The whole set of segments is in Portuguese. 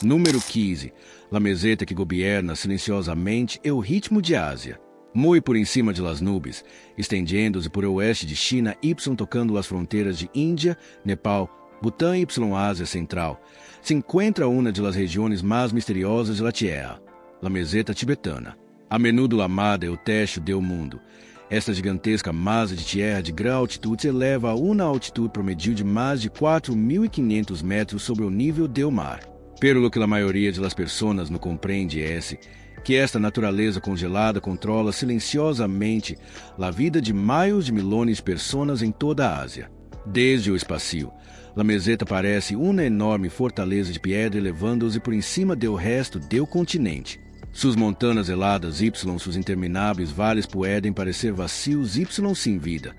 Número 15. La meseta que governa silenciosamente é o ritmo de Ásia. Muito por em cima de las nubes, estendendo-se por oeste de China y tocando as fronteiras de Índia, Nepal, Butão y Ásia Central, se encontra uma de las regiões mais misteriosas de la Tierra, la meseta tibetana. A menudo amada é o techo do mundo. Esta gigantesca massa de terra de grande altitude se eleva a uma altitude promedio de mais de 4.500 metros sobre o nível do mar. Pero lo que a maioria de las personas não compreende é que esta natureza congelada controla silenciosamente a vida de milhões de milhões de pessoas em toda a Ásia. Desde o espaço, a meseta parece uma enorme fortaleza de pedra elevando-se por em cima do resto do continente. Suas montanhas heladas y seus intermináveis vales podem parecer vazios y sem vida,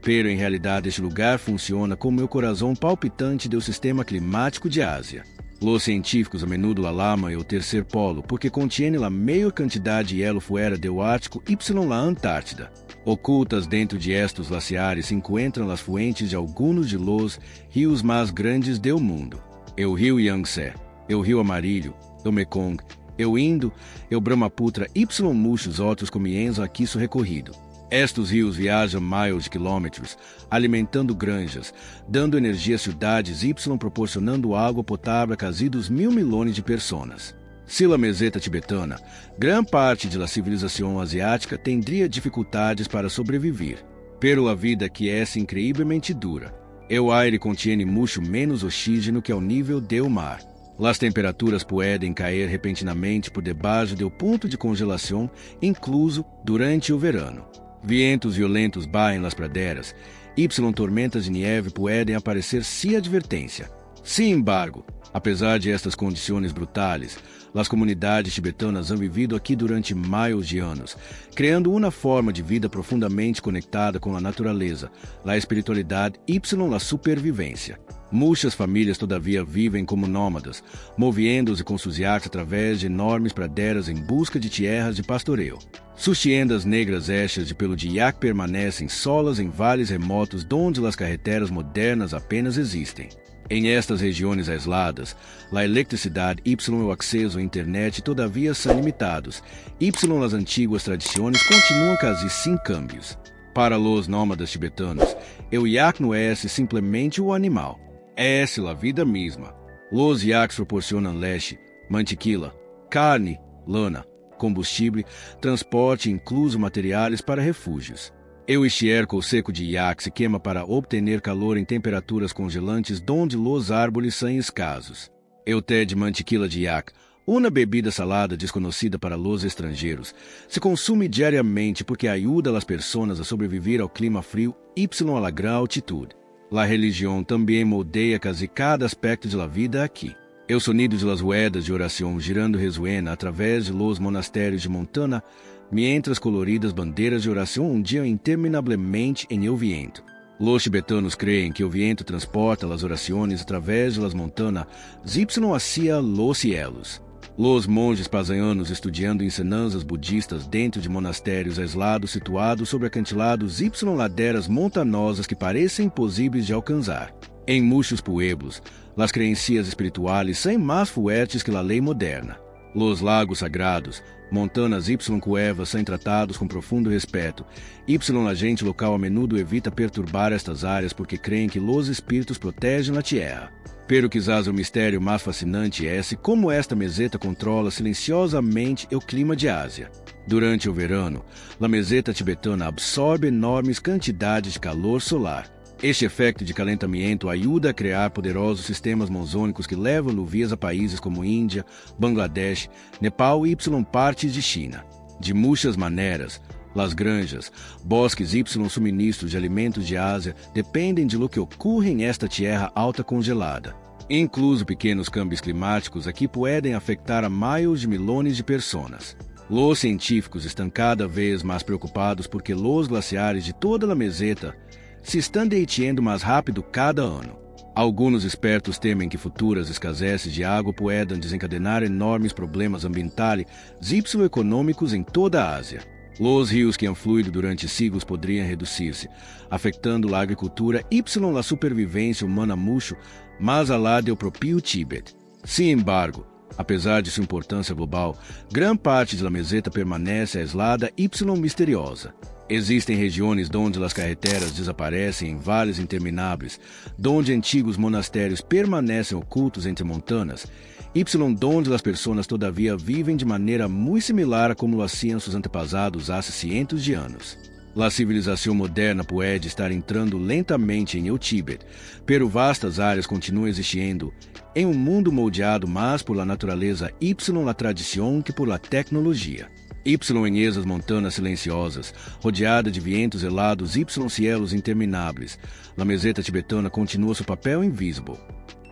pero em realidade este lugar funciona como o coração palpitante do sistema climático de Ásia. Os científicos a menudo alarmam o terceiro polo porque contém a maior quantidade de hielo fora do Ártico y la Antártida. Ocultas dentro de estes glaciares se encontram as fuentes de alguns de los rios mais grandes do mundo. O rio Yangtze, o rio Amarillo, o Mekong, o Indo, o Brahmaputra y muitos outros comienzam aqui seu recorrido. Estes rios viajam milhões de quilômetros, alimentando granjas, dando energia a cidades y proporcionando água potável a quase 2.000 milhões de pessoas. Se a meseta tibetana, grande parte da civilização asiática teria dificuldades para sobreviver. Pero a vida aqui é incrivelmente dura. O aire contém muito menos oxígeno que ao nível do mar. As temperaturas podem cair repentinamente por debaixo do ponto de congelação, incluso durante o verano. Vientos violentos batem nas praderas, y tormentas de neve podem aparecer sem advertência. Sin embargo, apesar de estas condições brutais, as comunidades tibetanas han vivido aqui durante milhões de anos, criando uma forma de vida profundamente conectada com a natureza, a espiritualidade y a supervivência. Muitas famílias todavia vivem como nômadas, movendo-se com seus iates através de enormes praderas em busca de terras de pastoreio. Suas tiendas negras hechas de pelo de iaque permanecem solas em vales remotos onde as carreteras modernas apenas existem. Em estas regiões aisladas, a eletricidade y o acesso à internet todavia são limitados, y as antigas tradições continuam quase sem cambios. Para os nômadas tibetanos, o iaque não é simplesmente o animal, é a vida mesma. Os iaques proporcionam leite, mantequilla, carne, lana, combustível, transporte e incluso materiais para refúgios. O estiércol seco de iaque se queima para obter calor em temperaturas congelantes onde os árvores são escassos. O té de mantequilla de iaque, uma bebida salada desconhecida para os estrangeiros, se consome diariamente porque ajuda as pessoas a sobreviver ao clima frio y a la grande altitude. A religião também moldeia quase cada aspecto de la vida aqui. O sonido de las ruedas de oração girando resuena através de los monastérios de montanha, mientras coloridas bandeiras de oração ondeam interminavelmente em el viento. Los tibetanos creem que o viento transporta as orações através de las montanhas y hacia los cielos. Los monges pasaianos estudando ensinanças budistas dentro de monastérios aislados situados sobre acantilados y laderas montanosas que parecem impossíveis de alcançar. Em muitos pueblos, as crenças espirituais são mais fortes que a lei moderna. Los lagos sagrados, montanhas y cuevas são tratados com profundo respeto, y a gente local a menudo evita perturbar estas áreas porque creem que los espíritos protegem a terra. Pero quizás o mistério mais fascinante é como esta meseta controla silenciosamente o clima de Ásia. Durante o verano, a meseta tibetana absorve enormes quantidades de calor solar. Este efeito de calentamento ajuda a criar poderosos sistemas monzônicos que levam luvias a países como Índia, Bangladesh, Nepal y partes de China. De muitas maneiras, las granjas, bosques y suministros de alimentos de Ásia dependem de lo que ocorre em esta terra alta congelada. Incluso pequenos câmbios climáticos aqui podem afetar a milhões de milhões de pessoas. Os científicos estão cada vez mais preocupados porque os glaciares de toda a meseta se estão derretendo mais rápido cada ano. Alguns espertos temem que futuras escassez de água podem desencadenar enormes problemas ambientais e econômicos em toda a Ásia. Os rios que han fluído durante siglos poderiam reduzir-se, afetando a agricultura y a supervivência humana mucho, mas alá do próprio Tíbet. Sin embargo, Apesar de sua importância global, grande parte de la meseta permanece aislada y misteriosa. Existem regiões onde as carreteras desaparecem em vales intermináveis, onde antigos monastérios permanecem ocultos entre montanas, y onde as pessoas todavia vivem de maneira muito similar a como lo hacían seus antepassados há cientos de anos. A civilização moderna pode estar entrando lentamente em el Tíbet, pero vastas áreas continuam existindo em um mundo moldeado mais por la natureza y la tradição que por la tecnologia. Y em esas montanas silenciosas, rodeada de vientos helados y cielos intermináveis, a meseta tibetana continua seu papel invisível,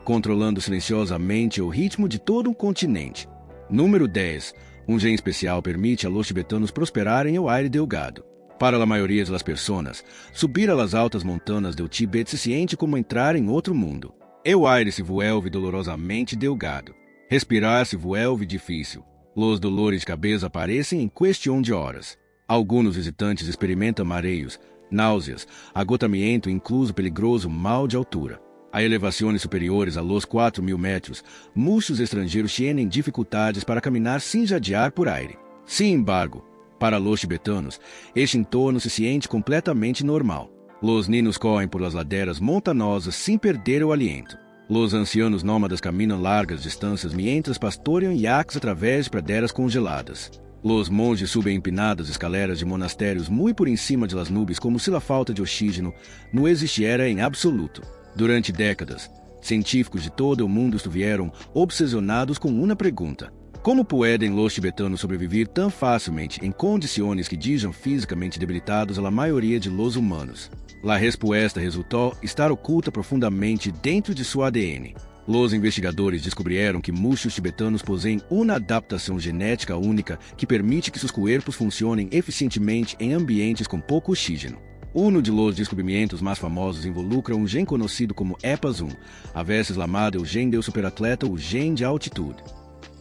controlando silenciosamente o ritmo de todo um continente. Número 10. Um gen especial permite a los tibetanos prosperarem o aire delgado. Para a maioria das pessoas, subir a las altas montanas do Tibete se siente como entrar em outro mundo. O aire se vuelve dolorosamente delgado. Respirar se vuelve difícil. Los dolores de cabeça aparecem em questão de horas. Alguns visitantes experimentam mareios, náuseas, agotamento e incluso peligroso mal de altura. A elevações superiores a los 4.000 metros, muitos estrangeiros têm dificuldades para caminhar sem jadear por aire. Sin embargo, para los tibetanos, este entorno se siente completamente normal. Los niños correm por las laderas montanosas sem perder o aliento. Los ancianos nómadas caminham largas distâncias mientras pastoream yaks através de praderas congeladas. Los monges subem empinadas escaleras de monastérios muito por cima de las nubes como se a falta de oxígeno não existiera em absoluto. Durante décadas, científicos de todo o mundo estiveram obsesionados com uma pergunta: como podem los tibetanos sobreviver tão facilmente em condições que deixam fisicamente debilitados a la maioria de los humanos? A resposta resultou estar oculta profundamente dentro de seu ADN. Los investigadores descobriram que muitos tibetanos possuem uma adaptação genética única que permite que seus corpos funcionem eficientemente em ambientes com pouco oxígeno. Um de los descobrimentos mais famosos involucra um gen conhecido como EPAS1, a vezes chamado o gen del superatleta ou gen de altitude.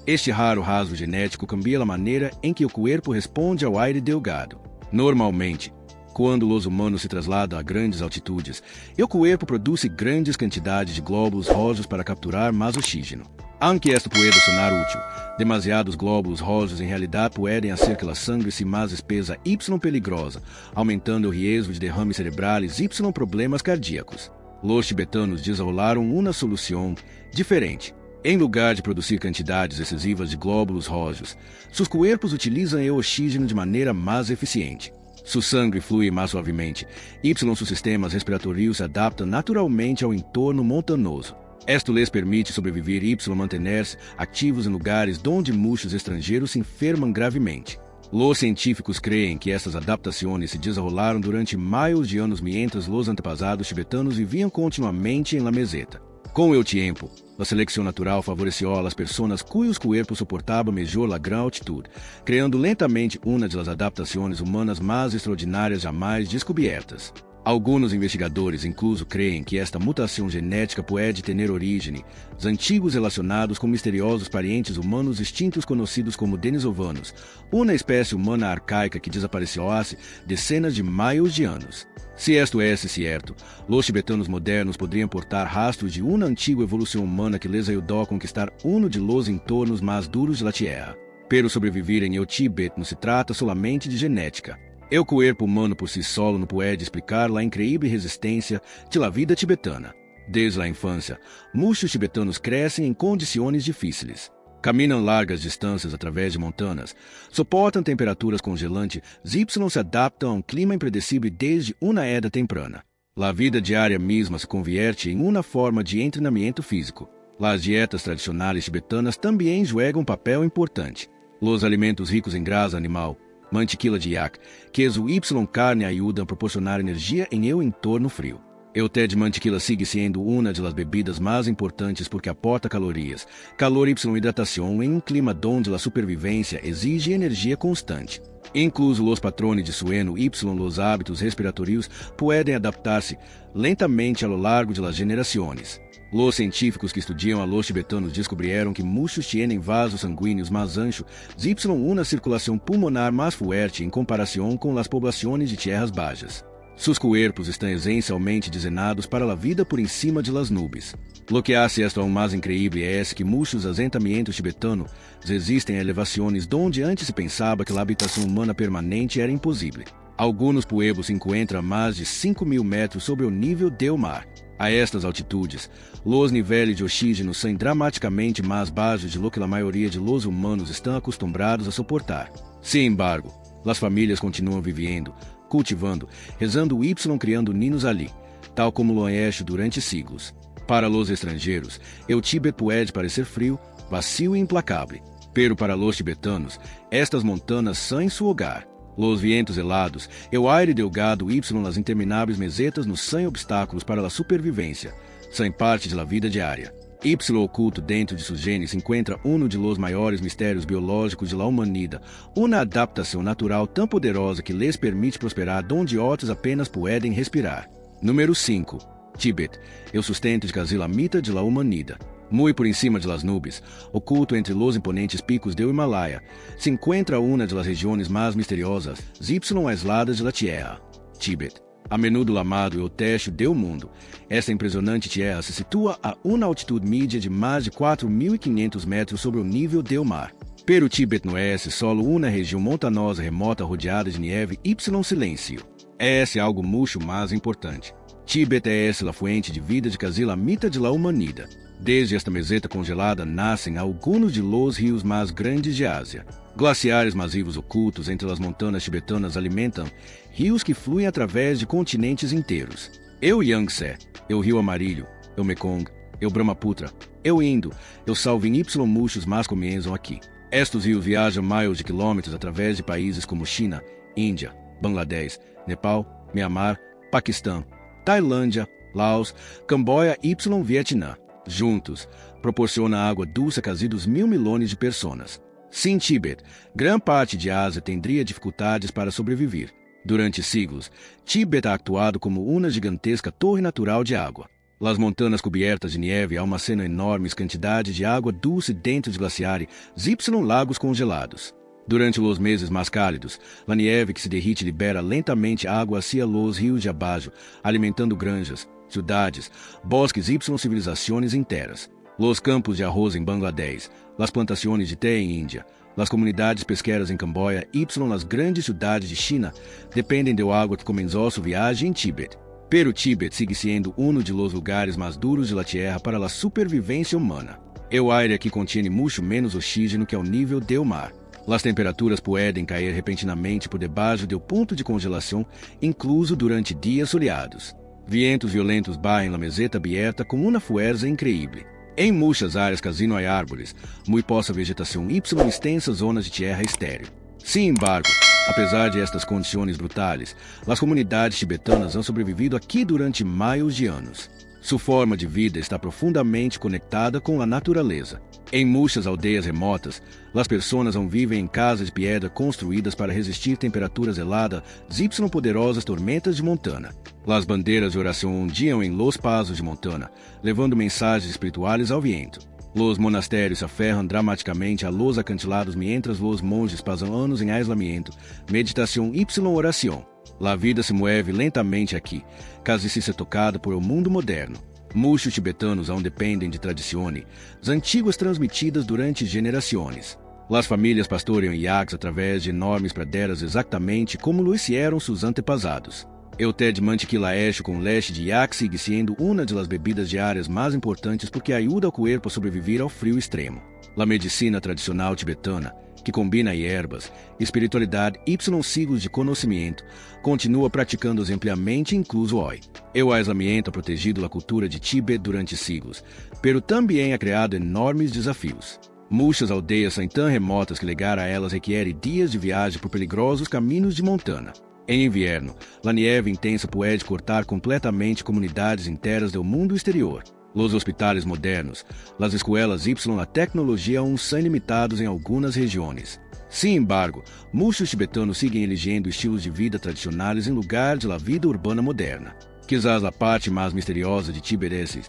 Este raro rasgo genético cambia a maneira em que o corpo responde ao aire delgado. Normalmente, quando os humanos se trasladam a grandes altitudes, o corpo produz grandes quantidades de glóbulos rojos para capturar mais oxígeno. Aunque esto pueda sonar útil, demasiados glóbulos rojos em realidade podem fazer que a sangue se mais espesa y peligrosa, aumentando o risco de derrames cerebrais y problemas cardíacos. Los tibetanos desenvolveram uma solução diferente. Em lugar de produzir quantidades excessivas de glóbulos rojos, seus corpos utilizam o oxígeno de maneira mais eficiente. Seu sangue flui mais suavemente, y seus sistemas respiratórios se adaptam naturalmente ao entorno montanoso. Esto les permite sobreviver y manter-se ativos em lugares onde muitos estrangeiros se enfermam gravemente. Los científicos creem que estas adaptações se desenrolaram durante milhares de anos mientras los antepassados tibetanos viviam continuamente em la meseta. Com o tempo, a seleção natural favoreceu as pessoas cujos corpos suportavam melhor a grande altitude, criando lentamente uma das adaptações humanas mais extraordinárias jamais descobertas. Alguns investigadores incluso creem que esta mutação genética pode ter origem dos antigos relacionados com misteriosos parentes humanos extintos conhecidos como denisovanos, uma espécie humana arcaica que desapareceu há dezenas de milhares de anos. Se isto é certo, os tibetanos modernos poderiam portar rastros de uma antiga evolução humana que les ajudou a conquistar um de los entornos mais duros da Terra. Pero sobreviver em el Tibete não se trata solamente de genética. O corpo humano por si solo não pode explicar a incrível resistência de la vida tibetana. Desde a infância, muitos tibetanos crescem em condições difíceis. Caminham largas distâncias através de montanas, suportam temperaturas congelantes y se adaptam a um clima impredecible desde uma edad temprana. A vida diária mesma se convierte em uma forma de treinamento físico. As dietas tradicionais tibetanas também jogam um papel importante. Os alimentos ricos em grasa animal, mantequilla de yak, queso y carne ajudam a proporcionar energia em el entorno frio. O té de mantequilla sigue sendo uma das bebidas mais importantes porque aporta calorias, calor y hidratação em um clima onde a supervivência exige energia constante. Incluso os patrões de sueño y los hábitos respiratórios podem adaptar-se lentamente a lo largo de las generações. Los científicos que estudiam a los tibetanos descobriram que muitos têm vasos sanguíneos mais anchos y uma circulação pulmonar mais forte em comparação com as poblações de tierras baixas. Sus cuerpos están esencialmente diseñados para la vida por encima de las nubes. Lo que hace esto aún más increíble es que muchos asentamientos tibetanos existem em elevações donde antes se pensava que a habitação humana permanente era impossível. Alguns pueblos se encontram a mais de 5.000 metros sobre o nível do mar. A estas altitudes, os níveis de oxígeno são dramaticamente mais baixos de lo que a maioria de los humanos estão acostumados a suportar. Sin embargo, as famílias continuam vivendo, cultivando, rezando o Y, criando ninos ali, tal como lo han hecho durante siglos. Para los estrangeiros, o Tíbet pode parecer frio, vazio e implacável, pero para los tibetanos, estas montanas são em seu hogar. Los vientos helados, o aire delgado Y, las intermináveis mesetas não são obstáculos para a supervivência, são parte de la vida diária. Y oculto dentro de seus genes se encontra um de los maiores mistérios biológicos de la humanidade, uma adaptação natural tão poderosa que lhes permite prosperar donde outros apenas podem respirar. Número 5. Tíbet, o sustento de casi la mitad de la humanidade. Muito por encima de las nubes, oculto entre los imponentes picos do Himalaia, se encontra uma de las regiões mais misteriosas, Y aisladas de la Tierra, Tíbet. A menudo lamado o techo do mundo, esta impressionante terra se situa a uma altitude média de mais de 4.500 metros sobre o nível do mar. Pero Tíbet não é solo uma região montanosa remota rodeada de neve Y silêncio. Esse é algo muito mais importante. Tíbet é a fonte de vida de casi la mitad de la humanidade. Desde esta meseta congelada nascem alguns de los rios mais grandes de Ásia. Glaciares massivos ocultos entre as montanhas tibetanas alimentam rios que fluem através de continentes inteiros. O Yangtze, o Rio Amarillo, o Mekong, o Brahmaputra, o Indo, o Salween Y muchos mais começam aqui. Estes rios viajam milhões de quilômetros através de países como China, Índia, Bangladesh, Nepal, Myanmar, Paquistão, Tailândia, Laos, Camboja y Vietnã. Juntos, proporciona água dulce a quase 2.000 milhões de pessoas. Sem Tíbet, grande parte de Ásia teria dificuldades para sobreviver. Durante siglos, Tíbet ha actuado como uma gigantesca torre natural de água. As montanhas cobertas de neve almacenam enormes quantidades de água dulce dentro de glaciares Y lagos congelados. Durante os meses mais cálidos, a neve que se derrite libera lentamente água hacia los rios de abaixo, alimentando granjas, cidades, bosques y civilizações inteiras. Los campos de arroz em Bangladesh, las plantações de té em Índia, las comunidades pesqueiras em Camboja y las grandes cidades de China dependem do água que começou sua viagem em Tíbet. Pero Tíbet sigue sendo um de los lugares mais duros de la Tierra para a supervivência humana. O aire aqui contém muito menos oxígeno que ao nível do mar. As temperaturas podem cair repentinamente por debaixo do ponto de congelação, incluso durante dias soleados. Vientos violentos barrem la meseta aberta com uma força incrível. Em muitas áreas casi não há árvores, muito pouca vegetação y extensas zonas de terra estéril. Sin embargo, apesar de estas condições brutais, as comunidades tibetanas han sobrevivido aqui durante milhares de anos. Sua forma de vida está profundamente conectada com a natureza. Em muitas aldeias remotas, as pessoas vivem em casas de pedra construídas para resistir temperaturas heladas y poderosas tormentas de montanha. As bandeiras de oração ondeam em los pasos de montanha, levando mensagens espirituais ao viento. Los monastérios se aferram dramaticamente a los acantilados mientras los monges passam anos em isolamento, meditação y oração. La vida se move lentamente aqui, quase se ser tocada por o mundo moderno. Muitos tibetanos aún dependem de tradições antigas transmitidas durante gerações. As famílias pastoreiam yaks através de enormes praderas exatamente como lo hicieron seus antepassados. O té de mantiquila com leite de yak sigue sendo uma das bebidas diárias mais importantes porque ajuda o corpo a sobreviver ao frio extremo. A medicina tradicional tibetana, que combina ervas, espiritualidade y siglos de conhecimento, continua praticando-os ampliamente incluso hoje. O aislamiento ha protegido a cultura de Tíbet durante siglos, pero também ha criado enormes desafios. Muitas aldeias são tão remotas que chegar a elas requer dias de viagem por peligrosos caminhos de montanha. Em inverno, a neve intensa pode cortar completamente comunidades inteiras do mundo exterior. Os hospitais modernos, as escolas y a tecnologia aún são limitados em algumas regiões. Sin embargo, muitos tibetanos seguem elegendo estilos de vida tradicionais em lugar de la vida urbana moderna. Quizás a parte mais misteriosa de Tíbet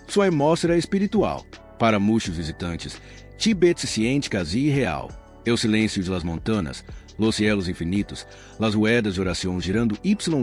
sua atmosfera espiritual. Para muitos visitantes, Tíbet se sente quase irreal. O silêncio de las montanhas, Los cielos infinitos, las ruedas de oración girando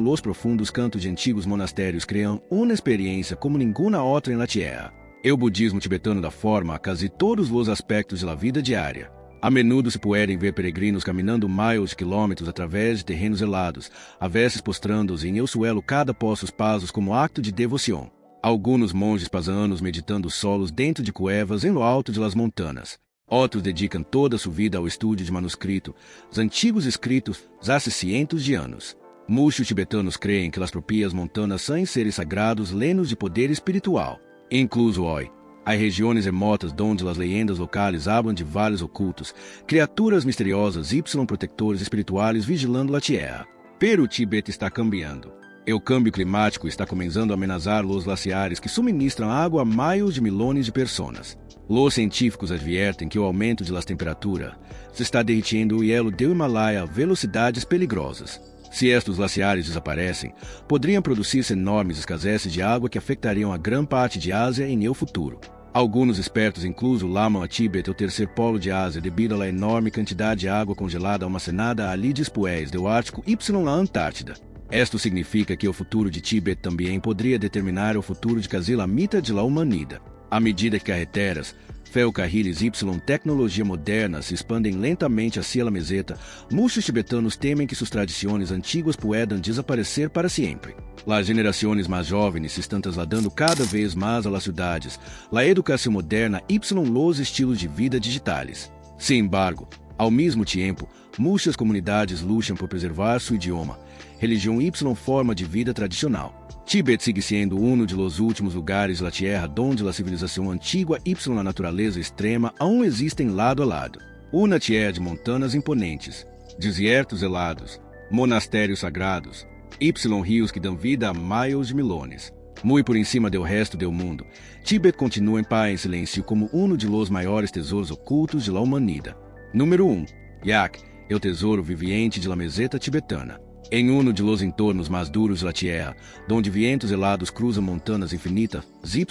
los profundos cantos de antigos monastérios criam uma experiência como nenhuma outra em la tierra. O budismo tibetano dá forma a quase todos os aspectos da vida diária. A menudo se podem ver peregrinos caminhando miles de quilômetros através de terrenos helados, a vezes postrando-se em el suelo cada após os passos como acto de devoção. Alguns monges passam anos meditando solos dentro de cuevas em lo alto de las montanas. Outros dedicam toda sua vida ao estudo de manuscrito, os antigos escritos há cientos de anos. Muitos tibetanos creem que as próprias montanas são seres sagrados lenos de poder espiritual. Incluso hoje, há regiões remotas onde as leyendas locais hablam de vales ocultos, criaturas misteriosas y protectores espirituais vigilando a tierra. Pero o Tibete está cambiando. O câmbio climático está começando a amenazar os glaciares que suministram água a milhões de milhões de pessoas. Os científicos adviertem que o aumento de las temperaturas se está derretendo o hielo do Himalaia a velocidades peligrosas. Se estes glaciares desaparecem, poderiam produzir-se enormes escassez de água que afetariam a grande parte de Ásia em el futuro. Alguns expertos incluso lamam a Tibete o terceiro polo de Ásia devido à enorme quantidade de água congelada almacenada ali después do Ártico y na Antártida. Isto significa que o futuro de Tibete também poderia determinar o futuro de quase a mitad de la humanidade. À medida que carreteras, ferrocarriles y tecnologia moderna se expandem lentamente hacia a meseta, muitos tibetanos temem que suas tradições antigas puedan desaparecer para sempre. As gerações mais jovens se estão trasladando cada vez mais a las cidades, a educação moderna y los estilos de vida digitais. Sin embargo, ao mesmo tempo, muitas comunidades lutam por preservar seu idioma, religião y forma de vida tradicional. Tibete sigue sendo um dos últimos lugares da Terra onde a civilização antiga y a natureza extrema aún existem lado a lado. Uma terra de montanhas imponentes, desertos helados, monastérios sagrados, y rios que dão vida a milhões de milhões. Muito por cima do resto do mundo, Tibete continua em paz e silêncio como um dos maiores tesouros ocultos de la humanidade. Número 1. Yak, o tesouro viviente de la meseta tibetana. Em um dos entornos mais duros da Terra, onde vientos helados cruzam montanhas infinitas,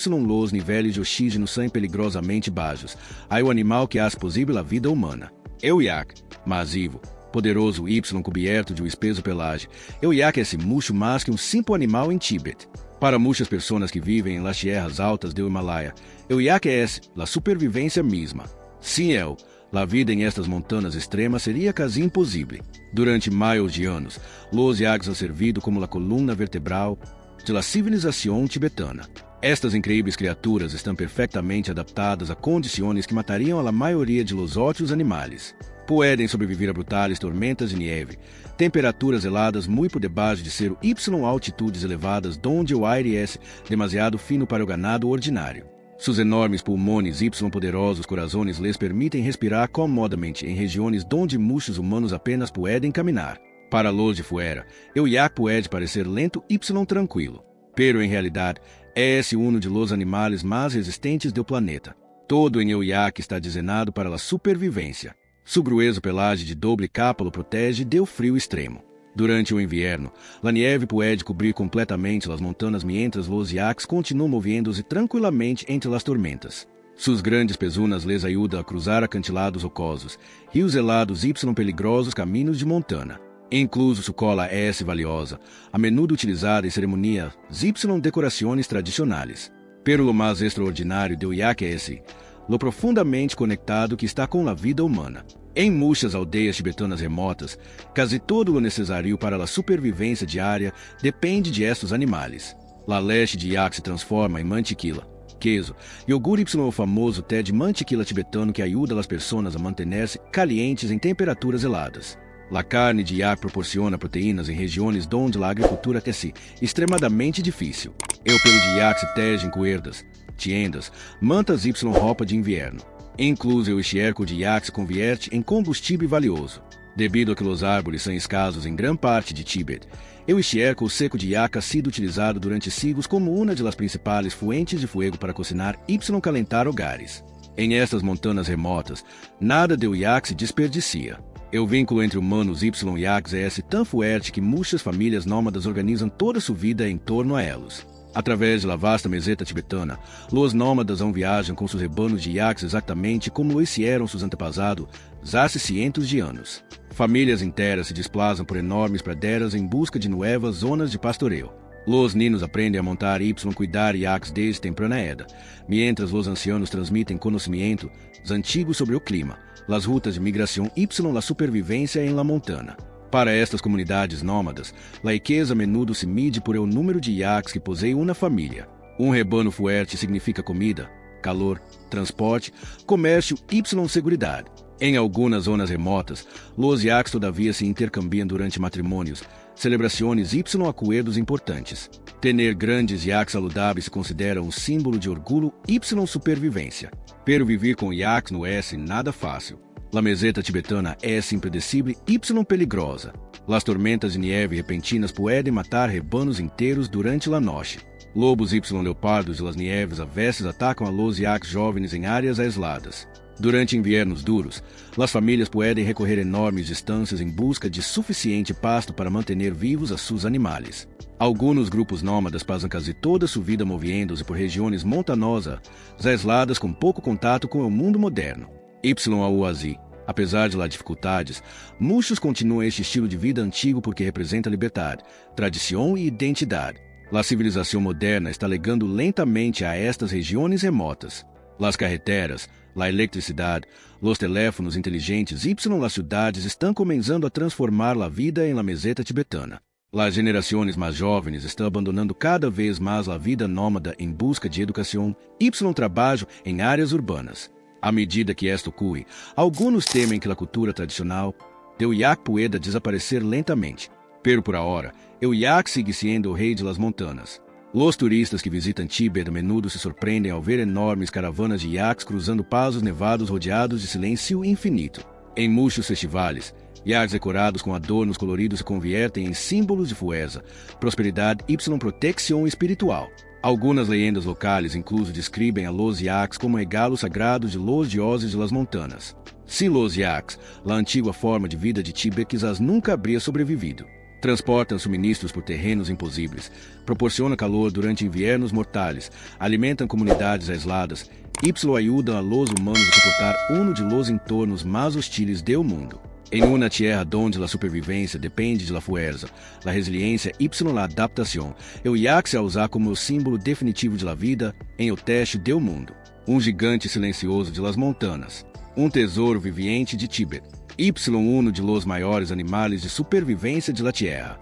los níveis de oxígeno são peligrosamente baixos, há o animal que faz possível a vida humana. O yak, massivo, poderoso y coberto de um espeso pelagem, o yak é muito mais que um simples animal em Tibete. Para muitas pessoas que vivem em las tierras altas do Himalaia, o yak é a supervivência mesma. Sim, a vida em estas montanhas extremas seria quase impossível. Durante milhões de anos, los yaks han servido como a coluna vertebral de la civilização tibetana. Estas incríveis criaturas estão perfeitamente adaptadas a condições que matariam a maioria de los outros animais. Podem sobreviver a brutais tormentas de neve, temperaturas heladas muito por debaixo de 0 y altitudes elevadas onde o aire é demasiado fino para o ganado ordinário. Seus enormes pulmões y poderosos corazones les permitem respirar comodamente em regiões onde muitos humanos apenas podem caminhar. Para los de fora, o yak pode parecer lento y tranquilo, pero em realidade, é um de los animais mais resistentes do planeta. Todo em el yak está desenhado para a supervivência. Su grueso pelagem de doble capa o protege do frio extremo. Durante o inverno, a neve pode cobrir completamente as montanhas mientras los yaks continuam movendo-se tranquilamente entre as tormentas. Suas grandes pezunas les ajudam a cruzar acantilados rocosos, rios helados y peligrosos caminhos de montanha. Incluso sua cola é valiosa, a menudo utilizada em cerimonias y decorações tradicionais. Pero lo mais extraordinário do yak é lo profundamente conectado que está com a vida humana. Em muitas aldeias tibetanas remotas, quase todo o necessário para a supervivência diária depende de estes animais. A leche de yak se transforma em mantequilla, queso, iogurte y o famoso té de mantequilla tibetano que ajuda as pessoas a manter-se calientes em temperaturas heladas. A carne de yak proporciona proteínas em regiões onde a agricultura é extremadamente difícil. O pelo de yak se tege em cuerdas, tiendas, mantas y roupa de inverno. Incluso o estiércol de yak se convierte em combustível valioso. Devido a que os árvores são escassos em grande parte de Tibete, o estiércol seco de yak ha sido utilizado durante siglos como uma das principais fuentes de fogo para cocinar y calentar hogares. Em estas montanhas remotas, nada do yak se desperdicia. O vínculo entre humanos y yaks é tão forte que muitas famílias nômadas organizam toda sua vida em torno a elas. Através de la vasta meseta tibetana, los nómadas aún viajam com seus rebanos de yaks exatamente como lo hicieron sus antepassados hace cientos de anos. Famílias inteiras se desplazam por enormes praderas em busca de novas zonas de pastoreio. Los ninos aprendem a montar y cuidar yaks desde temprana edad, mientras los ancianos transmitem conhecimento antigos sobre o clima, las rutas de migração y la supervivência em la montana. Para estas comunidades nômadas, a riqueza a menudo se mide por el número de yaks que posee uma família. Rebano fuerte significa comida, calor, transporte, comércio y seguridade. Em algumas zonas remotas, los yaks todavia se intercambiam durante matrimônios, celebrações y acordos importantes. Tener grandes yaks saludáveis se considera símbolo de orgulho y supervivência. Pero vivir com yaks não é nada fácil. La meseta tibetana é impredecible y peligrosa. Las tormentas de neve repentinas podem matar rebanos inteiros durante la noche. Lobos y leopardos de las nieves a veces atacam a los yaks jovens em áreas aisladas. Durante inviernos duros, las famílias podem recorrer enormes distâncias em busca de suficiente pasto para manter vivos a seus animais. Alguns grupos nômadas passam quase toda sua vida moviendo-se por regiões montanosas, aisladas com pouco contato com o mundo moderno. YAUAZI. Apesar de las dificuldades, muitos continuam este estilo de vida antigo porque representa liberdade, tradição e identidade. A civilização moderna está legando lentamente a estas regiões remotas. Las carreteras, a eletricidade, os teléfonos inteligentes y las cidades estão começando a transformar a vida em la meseta tibetana. As gerações mais jovens estão abandonando cada vez mais a vida nômada em busca de educação y trabalho em áreas urbanas. À medida que esto ocorre, alguns temem que a cultura tradicional do yak pueda desaparecer lentamente. Pero por ahora, o yak sigue sendo o rei de las montanas. Os turistas que visitam Tíbet a menudo se surpreendem ao ver enormes caravanas de yaks cruzando passos nevados rodeados de silêncio infinito. Em muitos festivais, yaks decorados com adornos coloridos se conviertem em símbolos de fuerza, prosperidade y proteção espiritual. Algumas leyendas locais incluso descrevem a los yaks como regalos sagrados de los dioses de las montanas. Se los yaks, a antiga forma de vida de Tíbet quizás nunca habría sobrevivido. Transportam suministros por terrenos impossíveis, proporcionam calor durante inviernos mortais, alimentam comunidades aisladas y ajudam a los humanos a suportar um de los entornos mais hostiles do mundo. Em uma tierra donde a supervivência depende de la fuerza, la resiliência y la adaptação, o yak se a usar como o símbolo definitivo de la vida em o teste do mundo. Gigante silencioso de las montanas. Tesouro viviente de Tíbet. Y de los maiores animais de supervivência de la tierra.